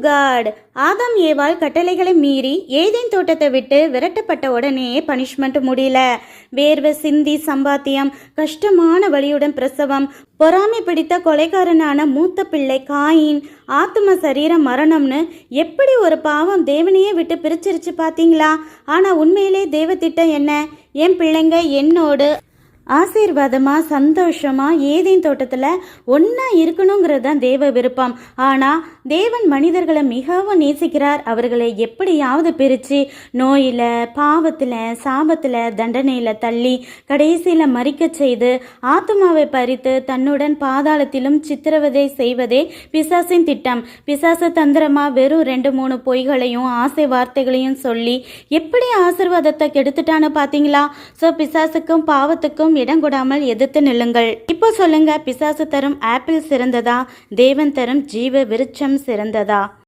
God. ஆதாம் ஏவாள் கட்டளைகளை மீறி ஏதேன் தோட்டத்தை விட்டு விரட்டப்பட்ட உடனே பனிஷ்மெண்ட் முடியல. வேர்வை சிந்தி சம்பாத்தியம், கஷ்டமான வழியுடன் பிரசவம், பொறாமை பிடித்த கொலைகாரனான மூத்த பிள்ளை காயின், ஆத்ம சரீர மரணம்னு எப்படி ஒரு பாவம் தேவனையே விட்டு பிரிச்சிருச்சு பார்த்தீங்களா? ஆனால் உண்மையிலே தேவ திட்டம் என்ன? என் பிள்ளைங்க என்னோடு ஆசீர்வாதமா சந்தோஷமா ஏதேன் தோட்டத்தில் ஒன்றா இருக்கணுங்கிறது தான் தேவ விருப்பம். ஆனால் தேவன் மனிதர்களை மிகவும் நேசிக்கிறார். அவர்களை எப்படியாவது பிரித்து நோயில், பாவத்தில், சாபத்தில், தண்டனையில் தள்ளி கடைசியில் மறிக்க செய்து ஆத்மாவை பறித்து தன்னுடன் பாதாளத்திலும் சித்திரவதை செய்வதே பிசாசின் திட்டம். பிசாசு தந்திரமா வெறும் 2-3 பொய்களையும் ஆசை வார்த்தைகளையும் சொல்லி எப்படி ஆசீர்வாதத்தை கெடுத்துட்டான்னு பார்த்தீங்களா? ஸோ பிசாசுக்கும் பாவத்துக்கும் இடம் கொடாமல் எதிர்த்து நில்லுங்கள். இப்போ சொல்லுங்க, பிசாசு தரும் ஆப்பிள் சிறந்ததா, தேவன் தரும் ஜீவ விருட்சம் சிறந்ததா?